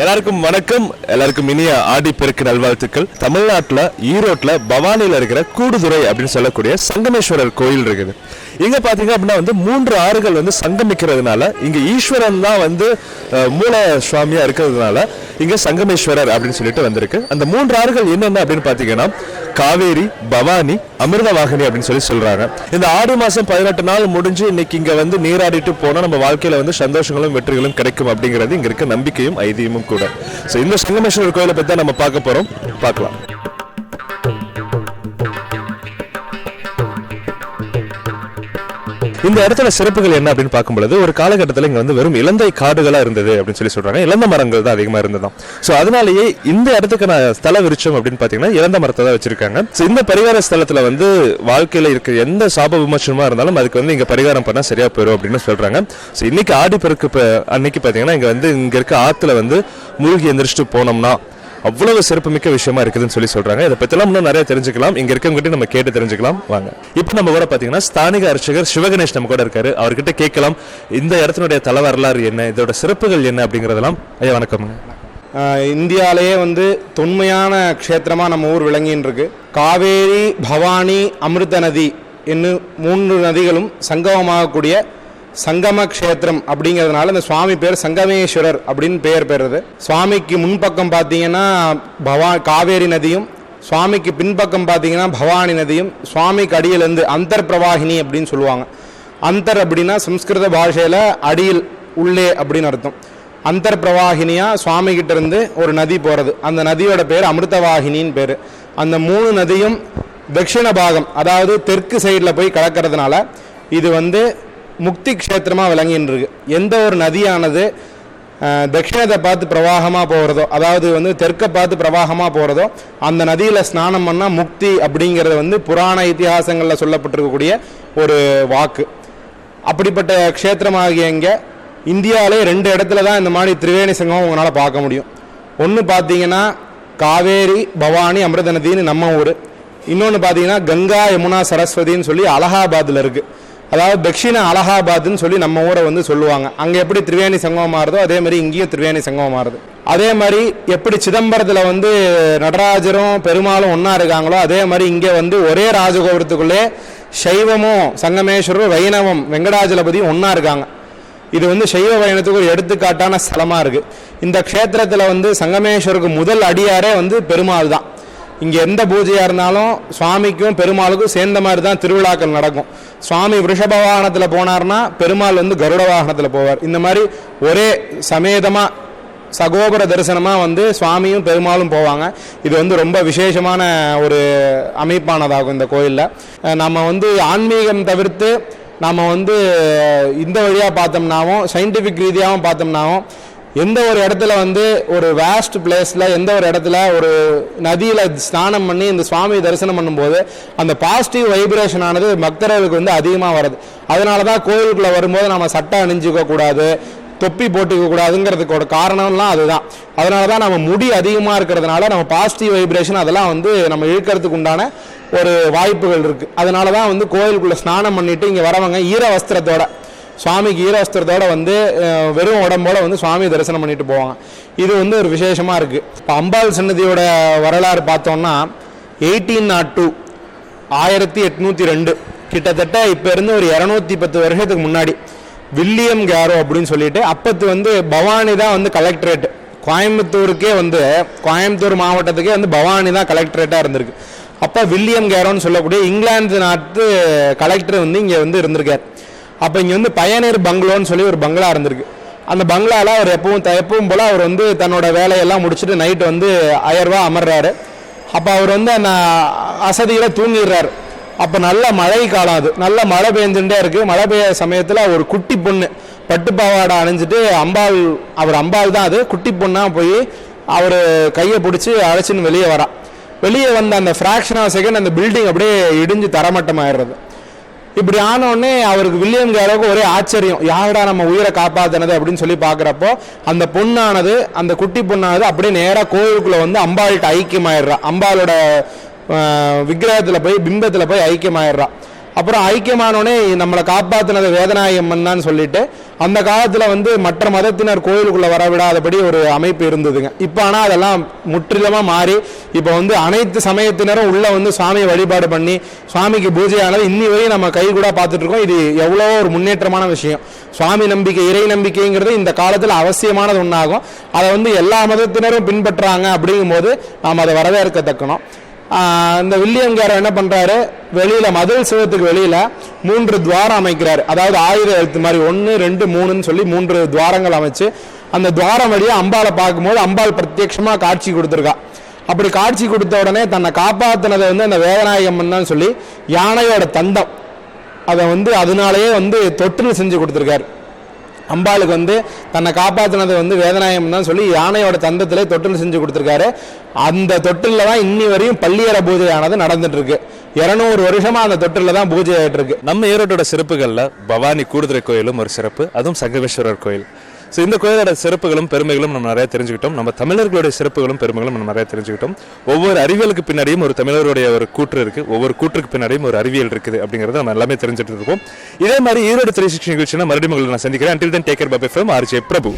எல்லாருக்கும் வணக்கம். எல்லாருக்கும் இனிய ஆடி பெருக்கு நல்வாழ்த்துக்கள். தமிழ்நாட்டில் ஈரோட்டில் பவானியில் இருக்கிற கூடுதுறை அப்படின்னு சொல்லக்கூடிய சங்கமேஸ்வரர் கோயில் இருக்குது. இங்க பாத்தீங்க அப்படின்னா வந்து 3 ஆறுகள் வந்து சங்கமிக்கிறதுனால இங்க ஈஸ்வரன் தான் வந்து மூல சுவாமியா இருக்கிறதுனால இங்க சங்கமேஸ்வரர் அப்படின்னு சொல்லிட்டு வந்திருக்கு. அந்த 3 ஆறுகள் என்னென்ன அப்படின்னு பாத்தீங்கன்னா காவேரி, பவானி, அமிர்தவாகினி அப்படின்னு சொல்றாங்க. இந்த ஆடி மாசம் 18 நாள் முடிஞ்சு இன்னைக்கு இங்க வந்து நீராடிட்டு போனா நம்ம வாழ்க்கையில வந்து சந்தோஷங்களும் வெற்றிகளும் கிடைக்கும் அப்படிங்கிறது இங்க இருக்க நம்பிக்கையும் ஐதீகமும் கூட. இந்த சங்கமேஸ்வரர் கோயிலை பத்தி தான் நம்ம பார்க்க போறோம். பார்க்கலாம். இந்த இடத்துல சிறப்புகள் என்ன அப்படின்னு பார்க்கும்போது ஒரு காலகட்டத்தில் இங்க வந்து வெறும் இலந்தை காடுகளா இருந்தது அப்படின்னு சொல்றாங்க. இலந்த மரங்கள் தான் அதிகமா இருந்ததாம். சோ அதனாலேயே இந்த இடத்துக்கு நான் ஸ்தல விருட்சம் அப்படின்னு பாத்தீங்கன்னா இலந்த மரத்தை தான் வச்சிருக்காங்க. இந்த பரிகார ஸ்தலத்துல வந்து வாழ்க்கையில இருக்க எந்த சாப விமர்சனமா இருந்தாலும் அதுக்கு வந்து இங்க பரிகாரம் பண்ணா சரியா போயிடும் அப்படின்னு சொல்றாங்க. இன்னைக்கு ஆடிப்பெருக்கு அன்னைக்கு பாத்தீங்கன்னா இங்க இருக்க ஆத்துல வந்து மூழ்கி எந்திரிச்சிட்டு போனோம்னா அவ்வளவு சிறப்புமிக்க விஷயமா இருக்குதுன்னு சொல்றாங்க. இதை பத்திலாம் இன்னும் நிறைய தெரிஞ்சுக்கலாம். இங்க இருக்கவங்ககிட்ட நம்ம கேட்டு தெரிஞ்சுக்கலாம் வாங்க. இப்போ நம்ம கூட பாத்தீங்கன்னா ஸ்தானிக அர்ச்சகர் சிவகணேஷ் நம்ம கூட இருக்காரு. அவர்கிட்ட கேட்கலாம் இந்த இடத்தினுடைய தல வரலாறு என்ன, இதோட சிறப்புகள் என்ன அப்படிங்கறதெல்லாம். ஐயா வணக்கம். இந்தியாவிலேயே வந்து தொன்மையான க்ஷேத்திரமா நம்ம ஊர் விளங்கின்னு இருக்கு. காவேரி, பவானி, அமிர்த நதி என்னும் 3 நதிகளும் சங்கமமாகக்கூடிய சங்கம கஷேத்திரம் அப்படிங்கிறதுனால இந்த சுவாமி பேர் சங்கமேஸ்வரர் அப்படின்னு பெயர் பெறுறது. சுவாமிக்கு முன்பக்கம் பார்த்தீங்கன்னா காவேரி நதியும், சுவாமிக்கு பின்பக்கம் பார்த்தீங்கன்னா பவானி நதியும், சுவாமிக்கு அடியிலிருந்து அந்தர் பிரவாகினி அப்படின்னு சொல்லுவாங்க. அந்தர் அப்படின்னா சம்ஸ்கிருத பாஷையில் அடியில் உள்ளே அப்படின்னு அர்த்தம். அந்தர் பிரவாகினியா சுவாமி கிட்ட இருந்து ஒரு நதி போகிறது. அந்த நதியோட பேர் அமிர்தவாகினின்னு பேர். அந்த 3 நதியும் தட்சிண பாகம், அதாவது தெற்கு சைடில் போய் கலக்கிறதுனால இது வந்து முக்தி க்ஷேத்திரமாக விளங்கின்னு இருக்கு. எந்த ஒரு நதியானது தட்சிணத்தை பார்த்து பிரவாகமாக போகிறதோ, அதாவது வந்து தெற்கை பார்த்து பிரவாகமாக போகிறதோ அந்த நதியில் ஸ்நானம் பண்ணால் முக்தி அப்படிங்கிறது வந்து புராண இத்திஹாசங்களில் சொல்லப்பட்டிருக்கக்கூடிய ஒரு வாக்கு. அப்படிப்பட்ட க்ஷேத்திரமாகிய இங்கே இந்தியாவிலே 2 இடத்துல தான் இந்த மாதிரி திரிவேணி சங்கமம் உங்களால் பார்க்க முடியும். ஒன்று பார்த்தீங்கன்னா காவேரி, பவானி, அமிர்த நதின்னு நம்ம ஊர். இன்னொன்று பார்த்தீங்கன்னா கங்கா, யமுனா, சரஸ்வதின்னு சொல்லி அலகாபாத்தில் இருக்குது. அதாவது தட்சிண அலகாபாத்னு சொல்லி நம்ம ஊரை வந்து சொல்லுவாங்க. அங்கே எப்படி திரிவேணி சங்கமம் மாறுதோ அதே மாதிரி இங்கேயும் திரிவேணி சங்கமம் மாறுது. அதே மாதிரி எப்படி சிதம்பரத்தில் வந்து நடராஜரும் பெருமாளும் ஒன்றா இருக்காங்களோ அதே மாதிரி இங்கே வந்து ஒரே ராஜகோபுரத்துக்குள்ளே சைவமும் சங்கமேஸ்வரரும், வைணவம் வெங்கடாஜலபதியும் ஒன்றா இருக்காங்க. இது வந்து சைவ வைணத்துக்கு ஒரு எடுத்துக்காட்டான ஸ்தலமாக இருக்குது. இந்த க்ஷேத்திரத்தில் வந்து சங்கமேஸ்வருக்கு முதல் அடியாரே வந்து பெருமாள் தான். இங்கே எந்த பூஜையாக இருந்தாலும் சுவாமிக்கும் பெருமாளுக்கும் சேர்ந்த மாதிரி தான் திருவிழாக்கள் நடக்கும். சுவாமி ரிஷப வாகனத்தில் போனார்னா பெருமாள் வந்து கருட வாகனத்தில் போவார். இந்த மாதிரி ஒரே சமேதமாக சகோபர தரிசனமாக வந்து சுவாமியும் பெருமாளும் போவாங்க. இது வந்து ரொம்ப விசேஷமான ஒரு அமைப்பானதாகும் இந்த கோயிலில். நம்ம வந்து ஆன்மீகம் தவிர்த்து நம்ம வந்து இந்த வழியாக பார்த்தோம்னாவும் சயின்டிஃபிக் ரீதியாகவும் பார்த்தோம்னாவும் எந்த ஒரு இடத்துல வந்து ஒரு வேஸ்ட் பிளேஸில் எந்த ஒரு இடத்துல ஒரு நதியில் ஸ்நானம் பண்ணி இந்த சுவாமி தரிசனம் பண்ணும்போது அந்த பாசிட்டிவ் வைப்ரேஷன் ஆனது பக்தர்களுக்கு வந்து அதிகமாக வருது. அதனால தான் கோயிலுக்குள்ளே வரும்போது நம்ம சட்டை அணிஞ்சிக்க கூடாது, தொப்பி போட்டுக்க கூடாதுங்கிறதுக்கோட காரணம்லாம் அதுதான். அதனால தான் நம்ம முடி அதிகமாக இருக்கிறதுனால நம்ம பாசிட்டிவ் வைப்ரேஷன் அதெல்லாம் வந்து நம்ம இழுக்கிறதுக்கு உண்டான ஒரு வாய்ப்புகள் இருக்குது. அதனால தான் வந்து கோயிலுக்குள்ளே ஸ்நானம் பண்ணிவிட்டு இங்கே வரவங்க ஈர வஸ்திரத்தோட, சுவாமிக்கு ஈரவஸ்திரத்தோட வந்து வெறும் உடம்போட வந்து சுவாமி தரிசனம் பண்ணிட்டு போவாங்க. இது வந்து ஒரு விசேஷமாக இருக்குது. இப்போ அம்பாள் சன்னதியோட வரலாறு பார்த்தோம்னா 1802 1802 கிட்டத்தட்ட இப்போ இருந்து ஒரு 210 வருஷத்துக்கு முன்னாடி வில்லியம் கேரோ அப்படின்னு சொல்லிட்டு அப்பத்து வந்து பவானி தான் வந்து கலெக்டரேட். கோயம்புத்தூருக்கே வந்து கோயம்புத்தூர் மாவட்டத்துக்கே வந்து பவானி தான் கலெக்டரேட்டாக இருந்திருக்கு. அப்போ வில்லியம் கேரோன்னு சொல்லக்கூடிய இங்கிலாந்து நாட்டு கலெக்டர் வந்து இங்கே வந்து இருந்திருக்கார். அப்போ இங்கே வந்து பயனீர் பங்களோன்னு சொல்லி ஒரு பங்களா இருந்திருக்கு. அந்த பங்களாவில் அவர் எப்பவும் போல் அவர் வந்து தன்னோட வேலையெல்லாம் முடிச்சுட்டு நைட்டு வந்து அயர்வா அமர்றாரு. அப்போ அவர் வந்து அந்த அசதியில் தூங்கிடுறாரு. அப்போ நல்ல மழை காலம், அது நல்ல மழை பெஞ்சுட்டே இருக்குது. மழை பெய்ய சமயத்தில் ஒரு குட்டி பொண்ணு பட்டுப்பாவாடை அணிஞ்சிட்டு அம்பாள் தான், அது குட்டி பொண்ணாக போய் அவர் கையை பிடிச்சி அழைச்சின்னு வெளியே வந்த அந்த ஃப்ராக்ஷன் ஆஃப் செகண்ட் அந்த பில்டிங் அப்படியே இடிஞ்சு தரமட்டமாயிடுறது. இப்படி ஆனோடனே அவருக்கு வில்லியம் கேரோவுக்கு ஒரே ஆச்சரியம், யாரடா நம்ம உயிரை காப்பாத்தினது அப்படின்னு சொல்லி பார்க்குறப்போ அந்த பொண்ணானது, அந்த குட்டி பொண்ணானது அப்படியே நேராக கோயிலுக்குள்ளே வந்து அம்பாள்கிட்ட ஐக்கியமாயிடுறா. அம்பாளோட விக்கிரகத்தில் போய் பிம்பத்தில் போய் ஐக்கியமாயிடுறா. அப்புறம் ஐக்கியமானோடனே நம்மளை காப்பாற்றினது வேதநாயகம்மன் தான் சொல்லிட்டு அந்த காலத்தில் வந்து மற்ற மதத்தினர் கோயிலுக்குள்ளே வரவிடாதபடி ஒரு அமைப்பு இருந்ததுங்க. இப்போ ஆனால் அதெல்லாம் முற்றிலுமாக மாறி இப்போ வந்து அனைத்து சமயத்தினரும் உள்ளே வந்து சுவாமியை வழிபாடு பண்ணி சுவாமிக்கு பூஜையானது இன்னி வரையும் நம்ம கை கூட பார்த்துட்டு இருக்கோம். இது எவ்வளோ ஒரு முன்னேற்றமான விஷயம். சுவாமி நம்பிக்கை, இறை நம்பிக்கைங்கிறது இந்த காலத்தில் அவசியமானது ஒன்றாகும். அதை வந்து எல்லா மதத்தினரும் பின்பற்றுறாங்க. அப்படிங்கும்போது நாம் அதை வரவேற்கத்தக்கணும். இந்த வில்லியம் கேரர் என்ன பண்றாரு, வெளியில மதில் சிவத்துக்கு வெளியில 3 துவாரம் அமைக்கிறாரு. அதாவது 1000 எழுத்து மாதிரி 1 2 3ன்னு சொல்லி 3 துவாரங்கள் அமைச்சு அந்த துவாரம் வழியா அம்பாளை பார்க்கும்போது அம்பாள் பிரத்யட்சமா காட்சி கொடுத்துருக்கா. அப்படி காட்சி கொடுத்த உடனே தன்னை காப்பாத்தினதை வந்து அந்த வேதநாயகம்மன் தான் சொல்லி யானையோட தந்தம் அதை வந்து அதனாலேயே வந்து தொட்டில் செஞ்சு கொடுத்துருக்காரு. அம்பாளுக்கு வந்து தன்னை காப்பாற்றினது வந்து வேதநாயகம் தான் சொல்லி யானையோட தந்தத்திலே தொட்டில் செஞ்சு கொடுத்துருக்காரு. அந்த தொட்டில தான் இன்னி வரையும் பள்ளியற பூஜையானது நடந்துட்டு இருக்கு. 200 வருஷமா அந்த தொட்டில தான் பூஜை ஆகிட்டு இருக்கு. நம்ம ஈரோட்டோட சிறப்புகள்ல பவானி கூடுதுறை கோயிலும் ஒரு சிறப்பு, அதுவும் சங்கமேஸ்வரர் கோயில். ஸோ இந்த கோயிலோட சிறப்புகளும் பெருமைகளும் நம்ம நிறைய தெரிஞ்சுக்கிட்டோம். நம்ம தமிழர்களுடைய சிறப்புகளும் பெருமைகளும் நம்ம நிறைய தெரிஞ்சுக்கிட்டோம். ஒவ்வொரு அறிவியலுக்கு பின்னாடியும் ஒரு தமிழருடைய ஒரு கூற்று இருக்கு, ஒவ்வொரு கூற்றுக்கு பின்னாடியும் ஒரு அறிவியல் இருக்குது அப்படிங்கறத நம்ம எல்லாமே தெரிஞ்சுட்டு இருக்கோம். இதே மாதிரி ஈரோடு 360 நிகழ்ச்சியை மறுபடியும் உங்களை நான் சந்திக்கிறேன். Until then, take care, bye from RJ Prabhu.